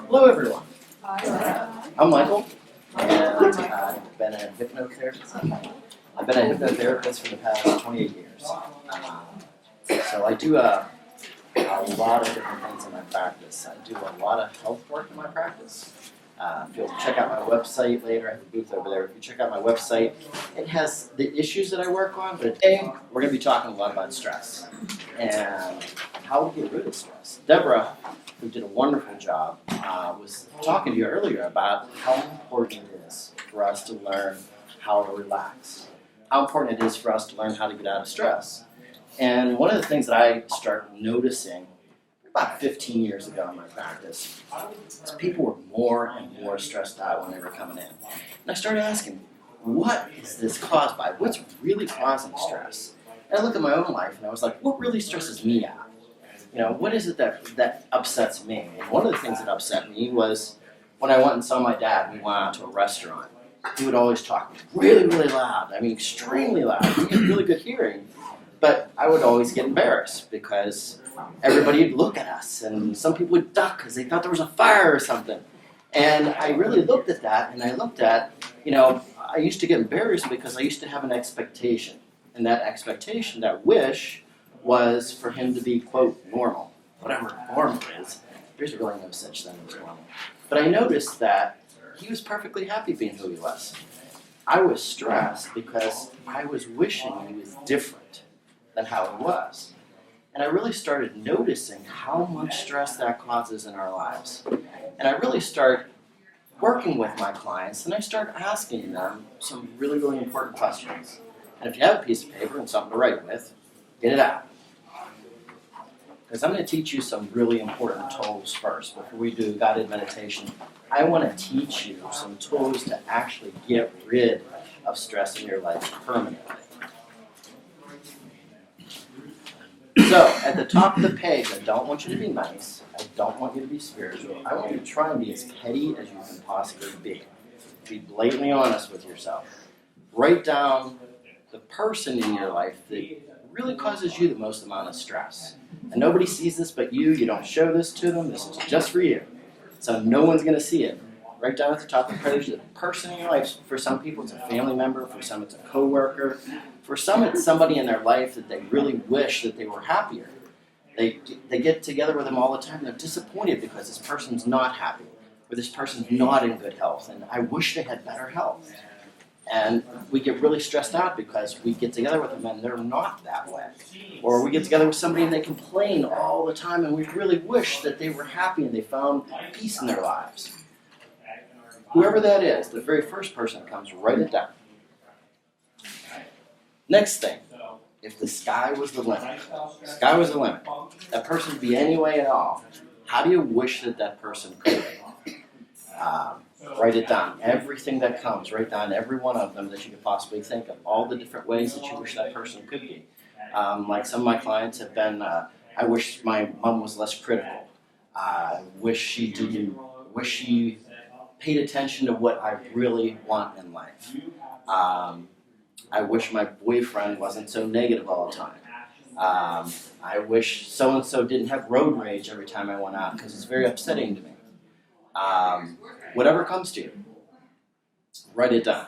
Hello everyone. I'm Michael, and I've been a hypnotherapist. I've been a hypnotherapist for the past 28 years. So I do a lot of different things in my practice. I do a lot of health work in my practice. If you'll check out my website later, I have a booth over there. If you check out my website, it has the issues that I work on. But today, we're going to be talking a lot about stress and how to get rid of stress. Deborah, who did a wonderful job, was talking to you earlier about how important it is for us to learn how to relax. How important it is for us to learn how to get out of stress. And one of the things that I started noticing about 15 years ago in my practice is people were more and more stressed out when they were coming in. And I started asking, what is this caused by? What's really causing stress? And I looked at my own life and I was like, what really stresses me out? You know, what is it that upsets me? And one of the things that upset me was when I went and saw my dad, we went out to a restaurant. He would always talk really, really loud. I mean, extremely loud. He had really good hearing. But I would always get embarrassed because everybody would look at us and some people would duck because they thought there was a fire or something. And I really looked at that and I looked at, I used to get embarrassed because I used to have an expectation. And that expectation, that wish, was for him to be, quote, normal. Whatever normal is, there's really no such thing as normal. But I noticed that he was perfectly happy being who he was. I was stressed because I was wishing he was different than how he was. And I really started noticing how much stress that causes in our lives. And I really start working with my clients and I start asking them some really, really important questions. And if you have a piece of paper and something to write with, get it out. Because I'm going to teach you some really important tools first. Before we do guided meditation, I want to teach you some tools to actually get rid of stress in your life permanently. So, at the top of the page, I don't want you to be nice. I don't want you to be spiritual. I want you to try and be as petty as you can possibly be. Be blatantly honest with yourself. Write down the person in your life that really causes you the most amount of stress. And nobody sees this but you. You don't show this to them. This is just for you. So no one's going to see it. Write down at the top of the page the person in your life. For some people, it's a family member. For some, it's a coworker. For some, it's somebody in their life that they really wish that they were happier. They get together with them all the time. And they're disappointed because this person's not happy. Or this person's not in good health. And I wish they had better health. And we get really stressed out because we get together with them and they're not that way. Or we get together with somebody and they complain all the time and we really wish that they were happy and they found peace in their lives. Whoever that is, the very first person that comes, write it down. Next thing, if the sky was the limit, that person could be any way at all, how do you wish that person could be? Write it down. Everything that comes, write down every one of them that you could possibly think of. All the different ways that you wish that person could be. Like some of my clients have been, I wish my mom was less critical. I wish she paid attention to what I really want in life. I wish my boyfriend wasn't so negative all the time. I wish so-and-so didn't have road rage every time I went out because it's very upsetting to me. Whatever comes to you, write it down.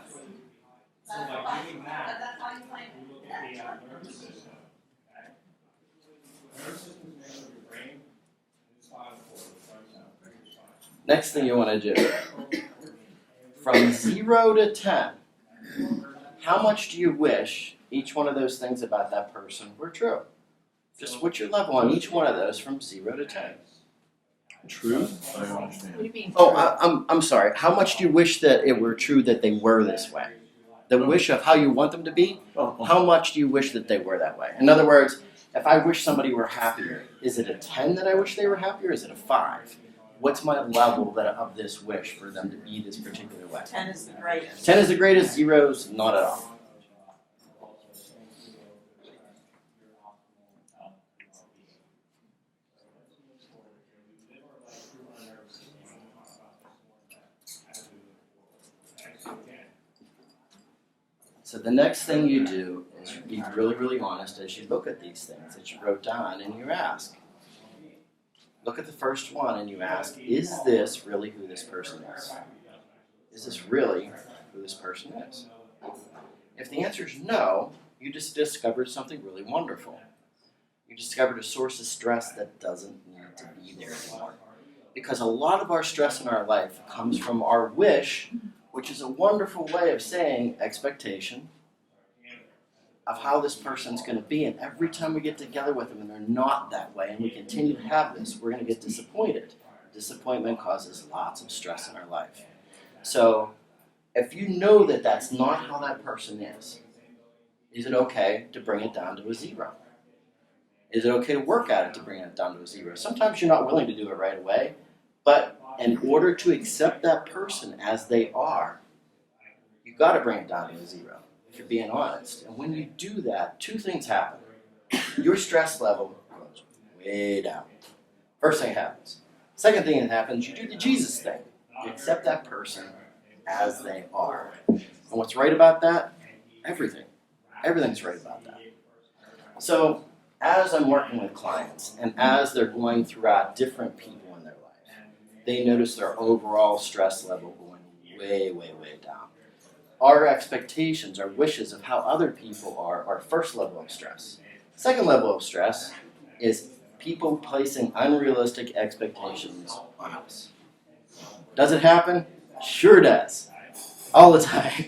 Next thing you want to do, from 0 to 10, how much do you wish each one of those things about that person were true? Just what's your level on each one of those from 0 to 10? True? I don't understand. What do you mean? Oh, I'm sorry. How much do you wish that it were true that they were this way? The wish of how you want them to be? How much do you wish that they were that way? In other words, if I wish somebody were happier, is it a 10 that I wish they were happier, or is it a 5? What's my level of this wish for them to be this particular way? 10 is the greatest. 10 is the greatest, 0 is not at all. So the next thing you do is be really, really honest as you look at these things that you wrote down and you ask. Look at the first one and you ask, is this really who this person is? Is this really who this person is? If the answer is no, you just discovered something really wonderful. You discovered a source of stress that doesn't need to be there anymore. Because a lot of our stress in our life comes from our wish, which is a wonderful way of saying expectation of how this person's going to be. And every time we get together with them and they're not that way and we continue to have this, we're going to get disappointed. Disappointment causes lots of stress in our life. So if you know that that's not how that person is it okay to bring it down to a 0? Is it okay to work at it to bring it down to a 0? Sometimes you're not willing to do it right away, but in order to accept that person as they are, you've got to bring it down to a 0, if you're being honest. And when you do that, 2 things happen. Your stress level goes way down. First thing happens. Second thing that happens, you do the Jesus thing. You accept that person as they are. And what's right about that? Everything. Everything's right about that. So, as I'm working with clients, and as they're going throughout different people in their life, they notice their overall stress level going way, way, way down. Our expectations, our wishes of how other people are our first level of stress. Second level of stress is people placing unrealistic expectations on us. Does it happen? Sure does. All the time.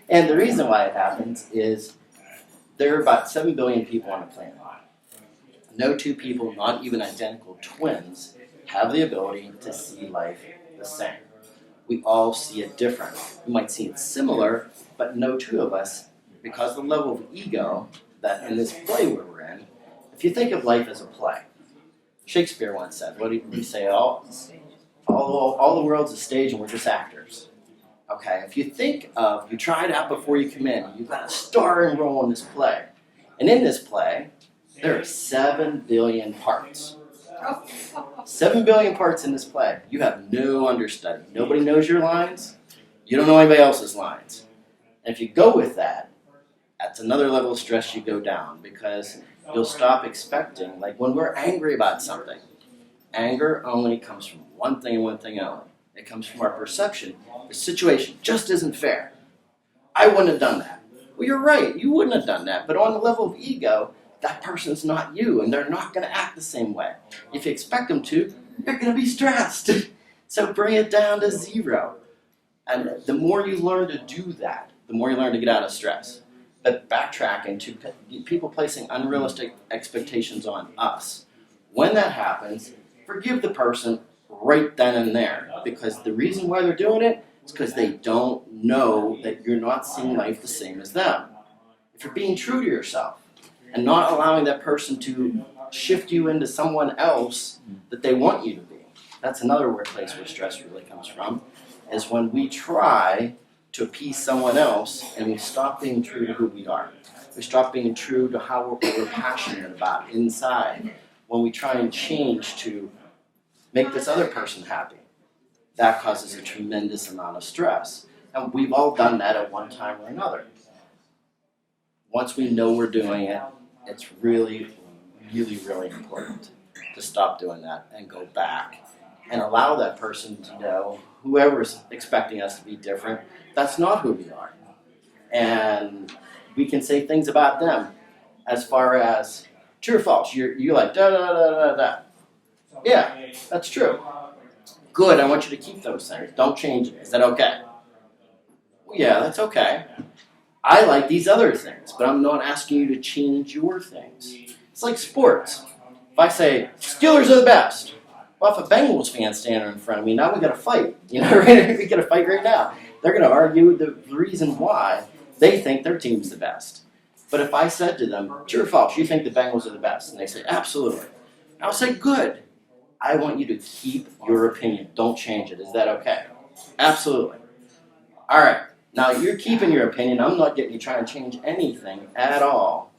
And the reason why it happens is there are about 7 billion people on the planet. No 2 people, not even identical twins, have the ability to see life the same. We all see it different. We might see it similar, but no 2 of us, because the level of ego that in this play where we're in, if you think of life as a play, Shakespeare once said, what did he say? All the world's a stage and we're just actors. Okay, if you think of, you try it out before you come in, you've got a starring role in this play. And in this play, there are 7 billion parts. 7 billion parts in this play. You have no understudy. Nobody knows your lines. You don't know anybody else's lines. And if you go with that, that's another level of stress you go down, because you'll stop expecting, like when we're angry about something, anger only comes from one thing and one thing only. It comes from our perception. The situation just isn't fair. I wouldn't have done that. Well, you're right. You wouldn't have done that. But on the level of ego, that person's not you, and they're not going to act the same way. If you expect them to, you're going to be stressed. So bring it down to 0. And the more you learn to do that, the more you learn to get out of stress. But backtracking to people placing unrealistic expectations on us. When that happens, forgive the person right then and there. Because the reason why they're doing it is because they don't know that you're not seeing life the same as them. If you're being true to yourself and not allowing that person to shift you into someone else that they want you to be, that's another place where stress really comes from, is when we try to appease someone else and we stop being true to who we are. We stop being true to how we're passionate about inside. When we try and change to make this other person happy, that causes a tremendous amount of stress. And we've all done that at one time or another. Once we know we're doing it, it's really, really, really important to stop doing that and go back and allow that person to know, whoever's expecting us to be different, that's not who we are. And we can say things about them as far as true or false. You're like, da da da da da. Yeah, that's true. Good, I want you to keep those things. Don't change it. Is that okay? Well, yeah, that's okay. I like these other things, but I'm not asking you to change your things. It's like sports. If I say, Steelers are the best. Well, if a Bengals fan standing in front of me, now we got to fight. You know, right? We got to fight right now. They're going to argue the reason why they think their team's the best. But if I said to them, true or false, you think the Bengals are the best? And they say, absolutely. I'll say, good. I want you to keep your opinion. Don't change it. Is that okay? Absolutely. All right. Now, you're keeping your opinion. I'm not getting you trying to change anything at all.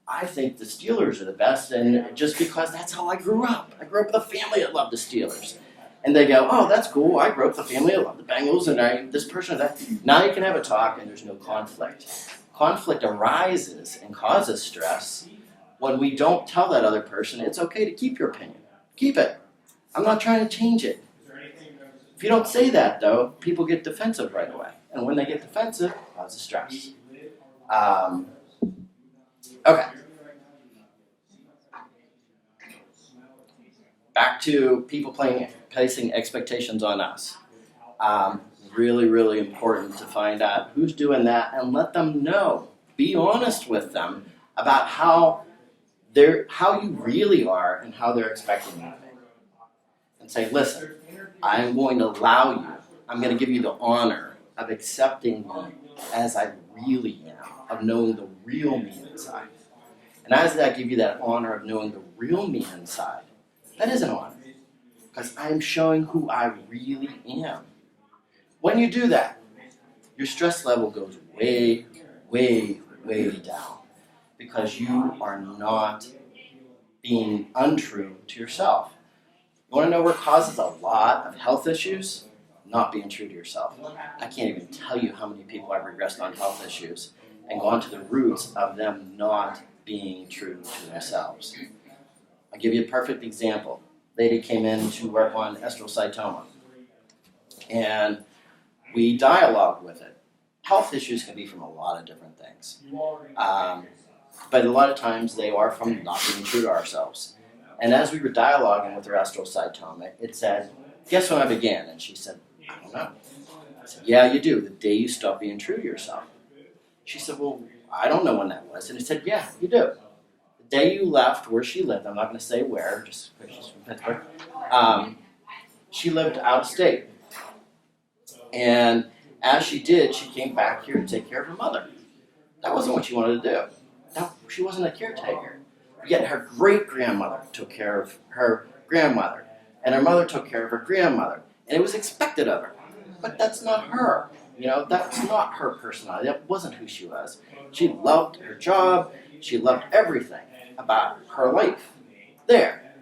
I think the Steelers are the best, and just because that's how I grew up. I grew up with a family that loved the Steelers. And they go, oh, that's cool. I grew up with a family that loved the Bengals, and this person, that. Now you can have a talk, and there's no conflict. conflict arises and causes stress when we don't tell that other person it's okay to keep your opinion. Keep it. I'm not trying to change it. If you don't say that, though, people get defensive right away. And when they get defensive, it causes stress. Okay. Back to people placing expectations on us. Really, really important to find out who's doing that and let them know. Be honest with them about how you really are and how they're expecting you to be. And say, listen, I'm going to allow you, I'm going to give you the honor of accepting me as I really am, of knowing the real me inside. And as I give you that honor of knowing the real me inside, that is an honor. Because I'm showing who I really am. When you do that, your stress level goes way, way, way down. Because you are not being untrue to yourself. You want to know where causes a lot of health issues? Not being true to yourself. I can't even tell you how many people I've regressed on health issues and gone to the roots of them not being true to themselves. I'll give you a perfect example. Lady came in to work on astrocytoma. And we dialogued with it. Health issues can be from a lot of different things. But a lot of times they are from not being true to ourselves. And as we were dialoguing with her astrocytoma, it said, guess when I began? And she said, I don't know. I said, yeah, you do, the day you stop being true to yourself. She said, well, I don't know when that was. And he said, yeah, you do. The day you left where she lived, I'm not going to say where, just because she's from Pittsburgh, she lived out of state. And as she did, she came back here to take care of her mother. That wasn't what she wanted to do. No, she wasn't a caretaker. Yet her great-grandmother took care of her grandmother. And her mother took care of her grandmother. And it was expected of her. But that's not her. You know, that's not her personality. That wasn't who she was. She loved her job. She loved everything about her life. There.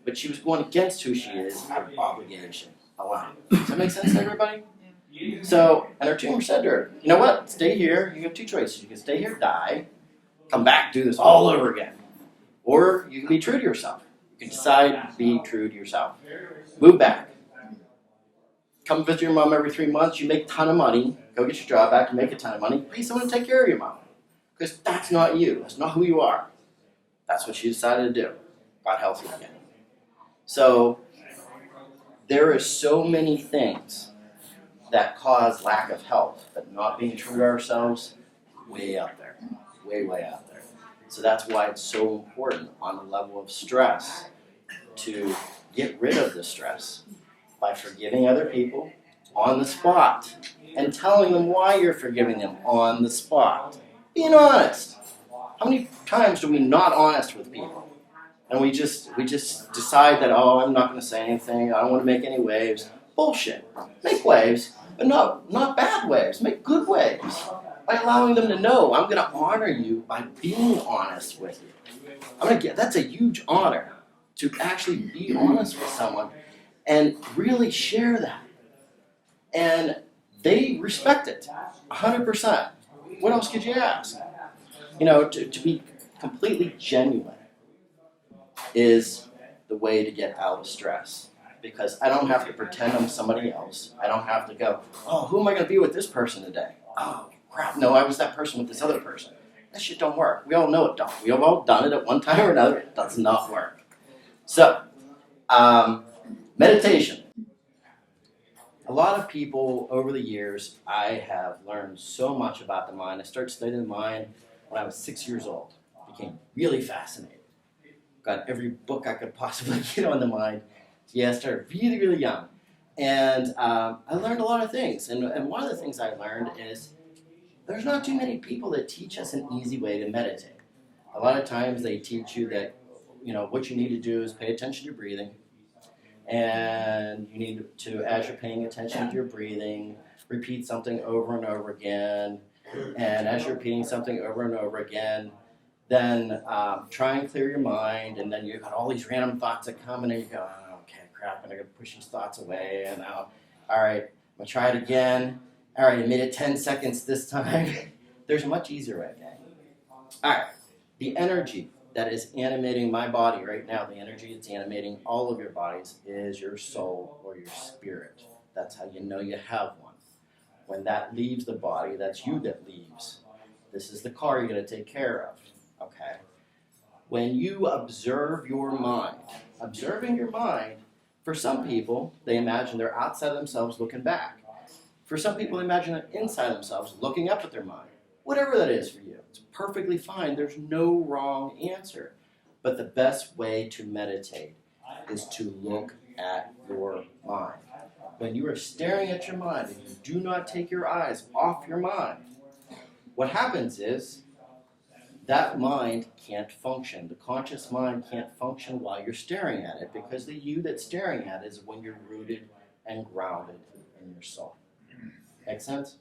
But she was going against who she is out of obligation. Alone. Does that make sense to everybody? So, and her tumor said to her, you know what? Stay here. You have two choices. You can stay here, die, come back, do this all over again. Or you can be true to yourself. You can decide to be true to yourself. Move back. Come visit your mom every 3 months. You make a ton of money. Go get your job back. You make a ton of money. Pay someone to take care of your mom. Because that's not you. That's not who you are. That's what she decided to do. Got healthy again. So, there are so many things that cause lack of health, but not being true to ourselves, way up there. Way, way up there. So that's why it's so important on the level of stress to get rid of the stress by forgiving other people on the spot and telling them why you're forgiving them on the spot. Being honest. How many times are we not honest with people? And we just decide that, oh, I'm not going to say anything. I don't want to make any waves. Bullshit. Make waves, but no, not bad waves. Make good waves. By allowing them to know, I'm going to honor you by being honest with you. That's a huge honor to actually be honest with someone and really share that. And they respect it, 100%. What else could you ask? You know, to be completely genuine is the way to get out of stress. Because I don't have to pretend I'm somebody else. I don't have to go, oh, who am I going to be with this person today? Oh, crap, no, I was that person with this other person. That shit don't work. We all know it don't. We have all done it at one time or another. It does not work. So, meditation. A lot of people over the years, I have learned so much about the mind. I started studying the mind when I was 6 years old. I became really fascinated. Got every book I could possibly get on the mind. Yeah, I started really, really young. And I learned a lot of things. And one of the things I learned is there's not too many people that teach us an easy way to meditate. A lot of times they teach you that, you know, what you need to do is pay attention to your breathing. And you need to, as you're paying attention to your breathing, repeat something over and over again. And as you're repeating something over and over again, then try and clear your mind. And then you've got all these random thoughts that come, and then you go, oh, okay, crap, and I gotta push these thoughts away. And now, all right, I'm gonna try it again. All right, I made it 10 seconds this time. There's a much easier way, okay? All right, the energy that is animating my body right now, the energy that's animating all of your bodies is your soul or your spirit. That's how you know you have one. When that leaves the body, that's you that leaves. This is the car you're going to take care of, okay? When you observe your mind, observing your mind, for some people, they imagine they're outside themselves looking back. For some people, they imagine they're inside themselves looking up at their mind. Whatever that is for you, it's perfectly fine. There's no wrong answer. But the best way to meditate is to look at your mind. When you are staring at your mind and you do not take your eyes off your mind, what happens is that mind can't function. The conscious mind can't function while you're staring at it because the you that's staring at it is when you're rooted and grounded in your soul. Make sense?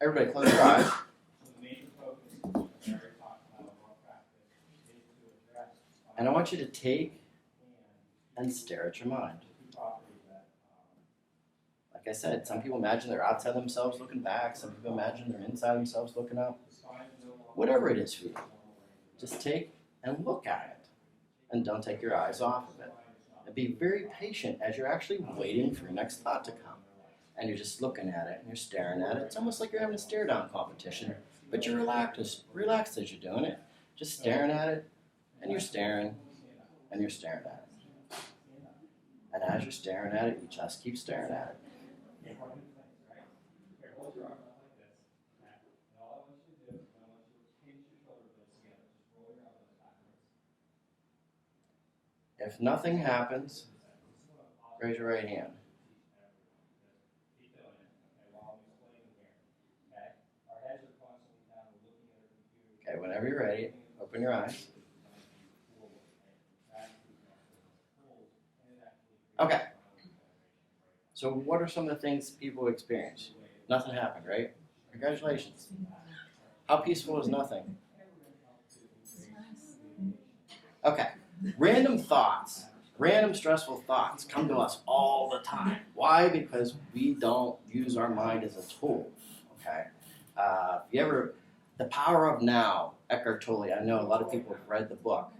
Everybody close your eyes. And I want you to take and stare at your mind. Like I said, some people imagine they're outside themselves looking back. Some people imagine they're inside themselves looking up. Whatever it is for you, just take and look at it. And don't take your eyes off of it. And be very patient as you're actually waiting for your next thought to come. And you're just looking at it and you're staring at it. It's almost like you're having a stare down competition, but you're relaxed as you're doing it. Just staring at it, and you're staring, and you're staring at it. And as you're staring at it, you just keep staring at it. If nothing happens, raise your right hand. Okay, whenever you're ready, open your eyes. Okay. So what are some of the things people experience? Nothing happened, right? Congratulations. How peaceful is nothing? Okay. Random thoughts, random stressful thoughts come to us all the time. Why? Because we don't use our mind as a tool, okay? The Power of Now, Eckhart Tolle, I know a lot of people have read the book.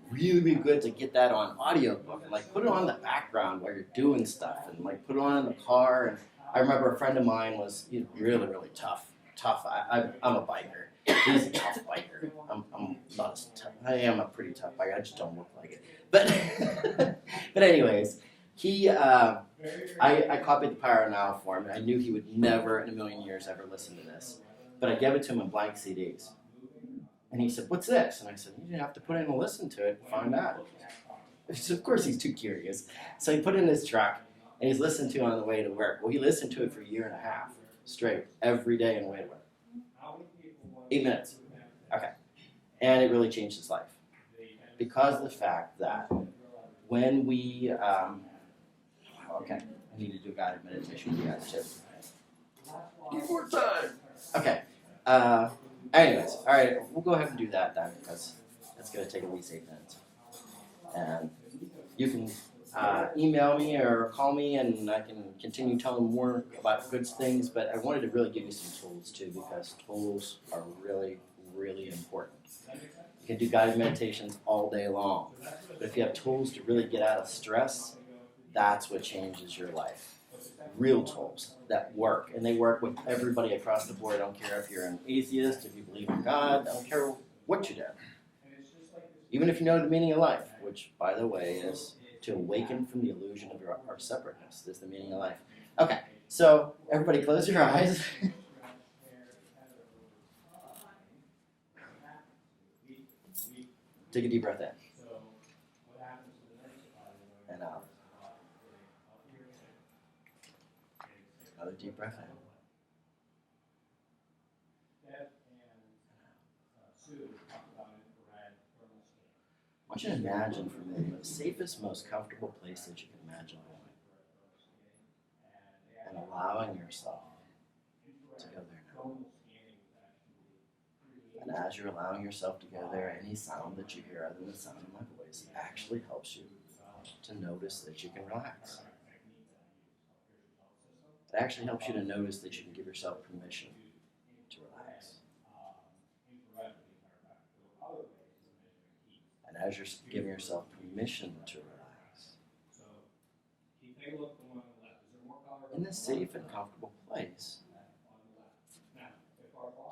Really be good to get that on audiobook and like put it on in the background while you're doing stuff and like put it on in the car. And I remember a friend of mine was really, really tough. I'm a biker. He's a tough biker. I'm not as tough. I am a pretty tough biker. I just don't look like it. But anyways, I copied the Power of Now for him. And I knew he would never in a million years ever listen to this. But I gave it to him in blank CDs. And he said, "What's this?" And I said, "You have to put in and listen to it and find out." So of course he's too curious. So he put it in his truck and he's listened to it on the way to work. Well, he listened to it for a year and a half straight, every day on the way to work. 8 minutes. Okay. And it really changed his life. Because of the fact that when we, okay, I need to do a guided meditation with you guys too. Need more time. Okay. Anyways, all right, we'll go ahead and do that then because it's going to take at least 8 minutes. And you can email me or call me and I can continue telling more about good things, but I wanted to really give you some tools too because tools are really, really important. You can do guided meditations all day long, but if you have tools to really get out of stress, that's what changes your life. Real tools that work, and they work with everybody across the board. I don't care if you're an atheist, if you believe in God, I don't care what you do. Even if you know the meaning of life, which, by the way, is to awaken from the illusion of our separateness, is the meaning of life. Okay, so everybody close your eyes. Take a deep breath in. And out. Another deep breath in. I want you to imagine for a minute the safest, most comfortable place that you can imagine going. And allowing yourself to go there now. And as you're allowing yourself to go there, any sound that you hear other than the sound of my voice actually helps you to notice that you can relax. It actually helps you to notice that you can give yourself permission to relax. And as you're giving yourself permission to relax, in this safe and comfortable place,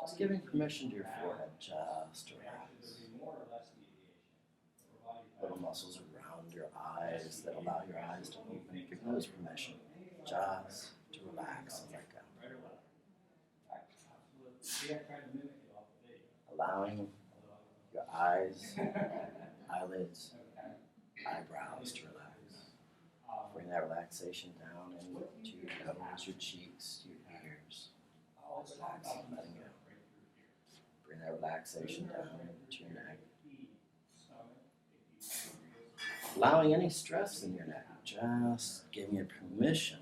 just giving permission to your forehead just to relax. Little muscles around your eyes that allow your eyes to open. Give those permission just to relax and let go. Allowing your eyes, eyelids, eyebrows to relax. Bring that relaxation down into your nose, your cheeks, your ears. All relaxing, letting go. Bring that relaxation down into your neck. Allowing any stress in your neck, just giving it permission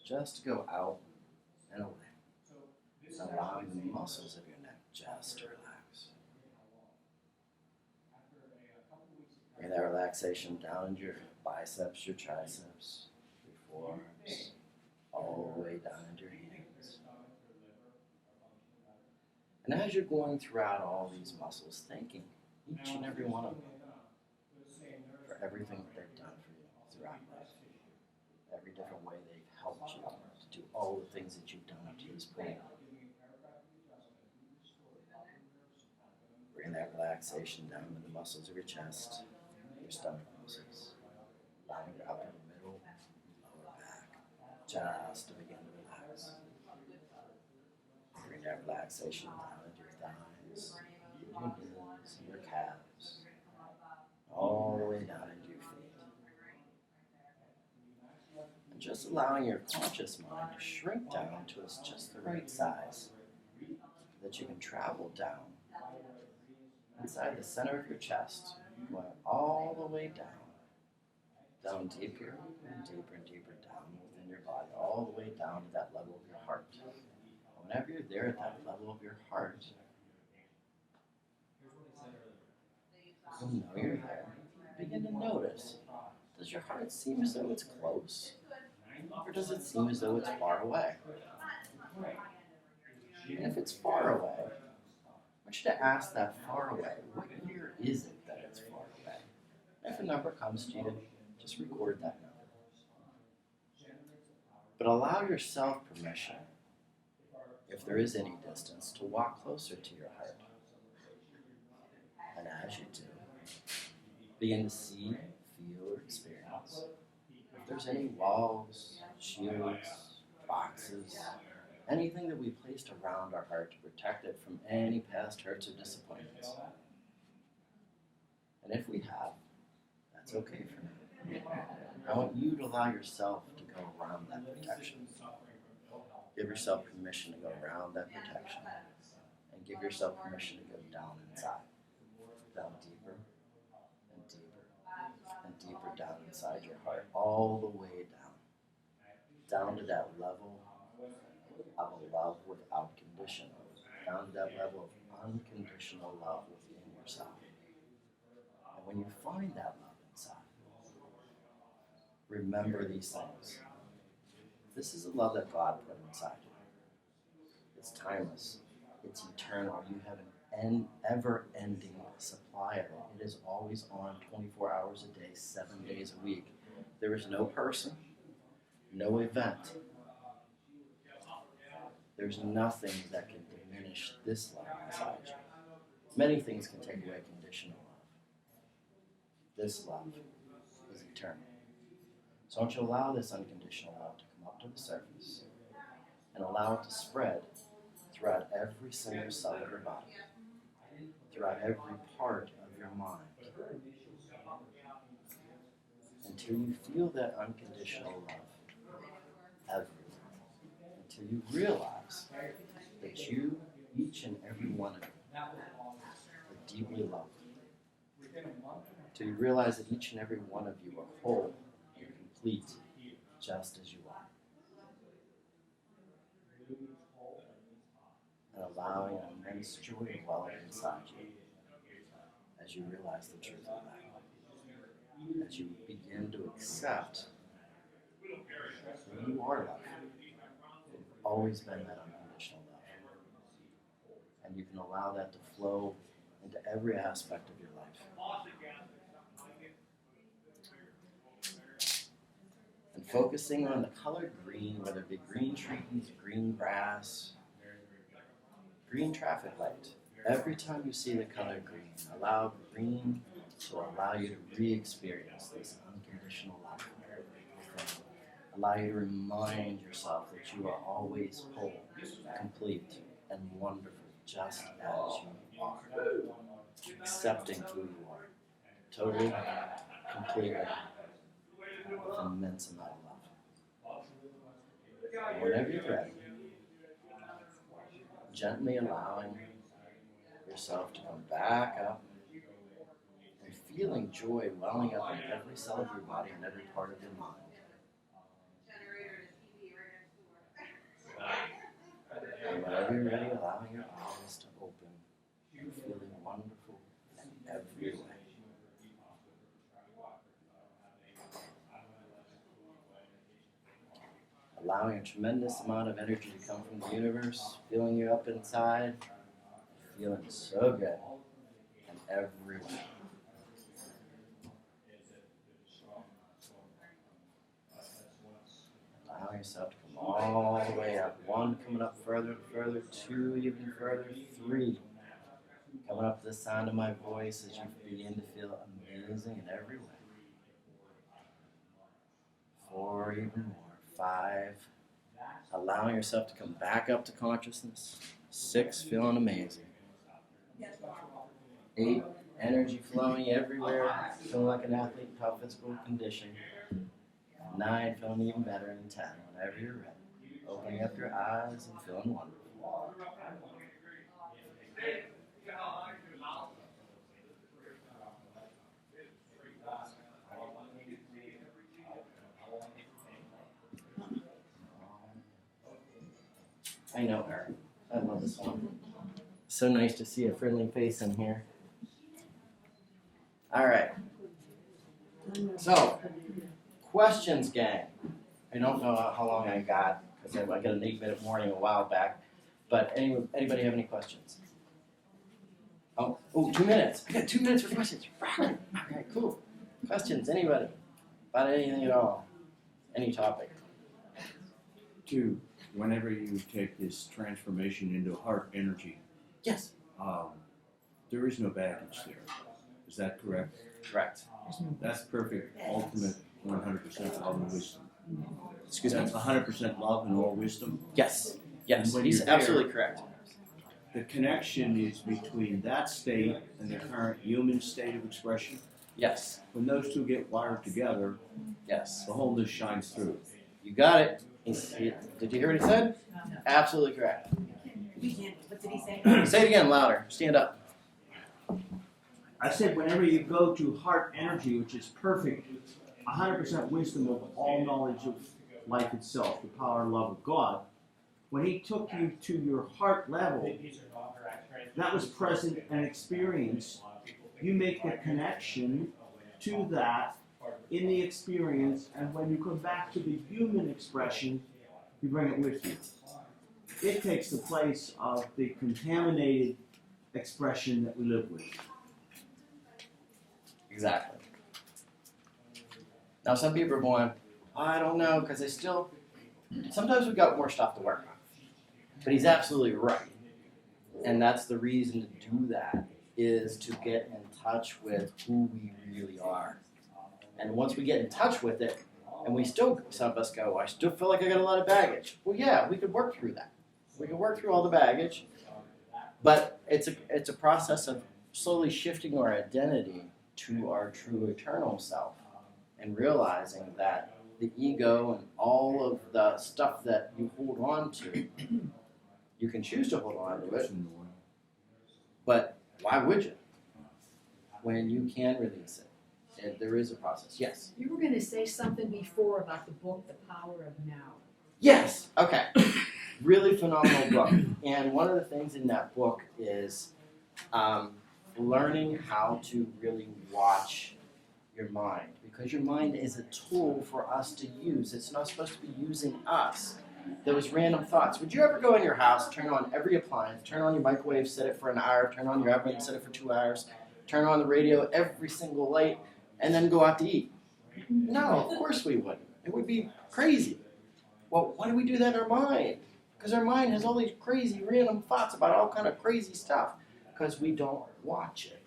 just to go out and away. Allowing the muscles of your neck just to relax. Bring that relaxation down into your biceps, your triceps, your forearms, all the way down into your hands. And as you're going throughout all these muscles, thanking each and every one of them for everything that they've done for you throughout life. Every different way they've helped you to do all the things that you've done up to this point. Bring that relaxation down to the muscles of your chest, your stomach muscles, allowing your upper, middle, lower back, just to begin to relax. Bring that relaxation down into your thighs, your knees, and your calves, all the way down into your feet. And just allowing your conscious mind to shrink down to just the right size, that you can travel down inside the center of your chest, going all the way down deeper and deeper and deeper down within your body, all the way down to that level of your heart. Whenever you're there at that level of your heart, you'll know you're there. Begin to notice, does your heart seem as though it's close? Or does it seem as though it's far away? And if it's far away, I want you to ask that far away, what year is it that it's far away? And if a number comes to you, just record that number. But allow yourself permission, if there is any distance, to walk closer to your heart. And as you do, begin to see, feel, or experience if there's any walls, shields, boxes, anything that we placed around our heart to protect it from any past hurts or disappointments. And if we have, that's okay for now. I want you to allow yourself to go around that protection. Give yourself permission to go around that protection. And give yourself permission to go down inside. Down deeper and deeper and deeper down inside your heart. All the way down. Down to that level of a love without condition. Down to that level of unconditional love within yourself. And when you find that love inside, remember these things. This is the love that God put inside you. It's timeless. It's eternal. You have an ever-ending supply of it. It is always on 24 hours a day, 7 days a week. There is no person, no event. There's nothing that can diminish this love inside you. Many things can take away conditional love. This love is eternal. So I want you to allow this unconditional love to come up to the surface and allow it to spread throughout every single cell of your body, throughout every part of your mind, until you feel that unconditional love everywhere, until you realize that you, each and every one of you, are deeply loved, until you realize that each and every one of you are whole and complete just as you are. And allowing an immense joy to dwell inside you as you realize the truth of that. As you begin to accept that you are loved. You've always been that unconditional love. And you can allow that to flow into every aspect of your life. And focusing on the color green, whether it be green trees, green grass, green traffic light. Every time you see the color green, allow green to allow you to re-experience this unconditional love. Allow you to remind yourself that you are always whole, complete, and wonderful, just as you are. Accepting who you are. Totally, completely, with an immense amount of love. And whenever you're ready, gently allowing yourself to come back up and feeling joy welling up in every cell of your body and every part of your mind. And whenever you're ready, allowing your eyes to open, you're feeling wonderful in every way. Allowing a tremendous amount of energy to come from the universe, filling you up inside, feeling so good in every way. Allowing yourself to come all the way up. 1, coming up further and further. 2, even further. 3, coming up to the sound of my voice as you begin to feel amazing in every way. 4, even more. 5, allowing yourself to come back up to consciousness. 6, feeling amazing. 8, energy flowing everywhere, feeling like an athlete in top physical condition. 9, feeling even better. And 10, whenever you're ready, opening up your eyes and feeling wonderful. I know her. I love this one. So nice to see a friendly face in here. All right. So, questions, gang. I don't know how long I got because I got an 8-minute warning a while back. But anybody have any questions? Oh, 2 minutes. I got 2 minutes for questions. Okay, cool. Questions, anybody? About anything at all? Any topic? 2. Whenever you take this transformation into heart energy, yes, there is no baggage there. Is that correct? Correct. That's perfect, ultimate 100% love and wisdom. Excuse me? That's 100% love and all wisdom. Yes, And when he's you're there, absolutely correct. The connection is between that state and the current human state of expression. Yes. When those two get wired together, Yes. the wholeness shines through. You got it. Did you hear what he said? Absolutely correct. What did he say? Say it again, louder. Stand up. I said whenever you go to heart energy, which is perfect, 100% wisdom of all knowledge of life itself, the power and love of God, when he took you to your heart level, that was present and experienced. You make the connection to that in the experience, and when you come back to the human expression, you bring it with you. It takes the place of the contaminated expression that we live with. Exactly. Now, some people are going, I don't know, because they still, sometimes we've got more stuff to work on. But he's absolutely right. And that's the reason to do that, is to get in touch with who we really are. And once we get in touch with it, and we still, some of us go, I still feel like I got a lot of baggage. Well, yeah, we could work through that. We can work through all the baggage, but it's a process of slowly shifting our identity to our true eternal self and realizing that the ego and all of the stuff that you hold on to, you can choose to hold on to it, but why would you when you can release it? And there is a process. Yes? You were going to say something before about the book, The Power of Now. Yes. Okay. Really phenomenal book. And one of the things in that book is learning how to really watch your mind. Because your mind is a tool for us to use. It's not supposed to be using us. those random thoughts. Would you ever go in your house, turn on every appliance, turn on your microwave, set it for an hour, turn on your oven, set it for 2 hours, turn on the radio, every single light, and then go out to eat? No, of course we wouldn't. It would be crazy. Well, why do we do that in our mind? Because our mind has all these crazy random thoughts about all kind of crazy stuff. Because we don't watch it.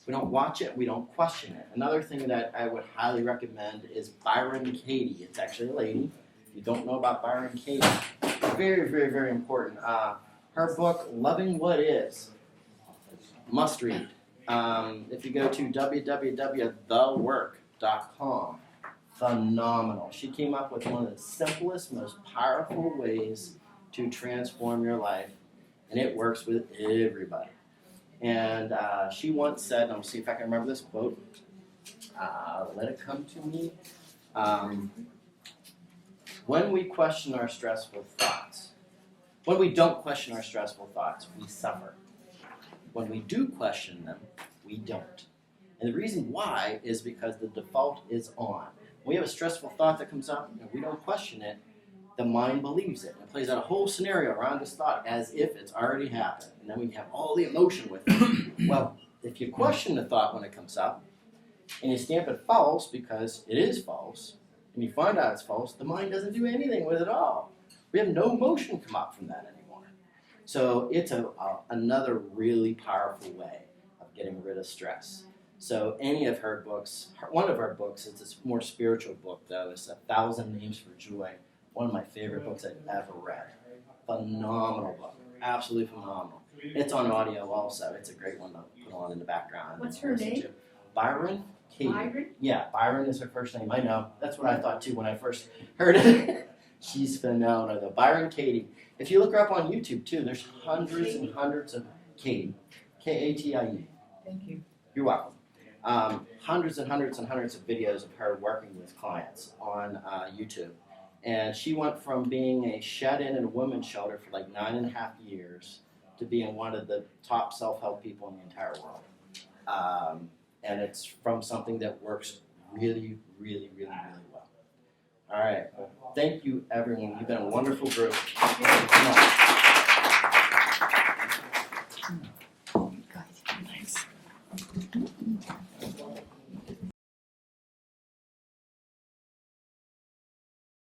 We don't watch it, we don't question it. Another thing that I would highly recommend is Byron Katie. It's actually a lady. If you don't know about Byron Katie, very, very, very important. Her book, Loving What Is, must read. If you go to www.thework.com, phenomenal. She came up with one of the simplest, most powerful ways to transform your life, and it works with everybody. And she once said, and I'll see if I can remember this quote, let it come to me. When we question our stressful thoughts, when we don't question our stressful thoughts, we suffer. When we do question them, we don't. And the reason why is because the default is on. When we have a stressful thought that comes up and we don't question it, the mind believes it. It plays out a whole scenario around this thought as if it's already happened. And then we have all the emotion with it. Well, if you question the thought when it comes up, and you stamp it false because it is false, and you find out it's false, the mind doesn't do anything with it all. We have no emotion come up from that anymore. So it's another really powerful way of getting rid of stress. So any of her books, one of her books, it's a more spiritual book though, it's 1,000 Names for Joy. One of my favorite books I've ever read. Phenomenal book. Absolutely phenomenal. It's on audio also. It's a great one to put on in the background. What's her name? Byron Katie. Byron? Yeah, Byron is her first name. I know. That's what I thought too when I first heard it. She's phenomenal though. Byron Katie. If you look her up on YouTube too, there's hundreds and hundreds of Katie. Katie. Thank you. You're welcome. Hundreds and hundreds and hundreds of videos of her working with clients on YouTube. And she went from being a shut-in at a women's shelter for like 9.5 years to being one of the top self-help people in the entire world. And it's from something that works really, really, really, really well. All right. Well, thank you, everyone. You've been a wonderful group. Come on.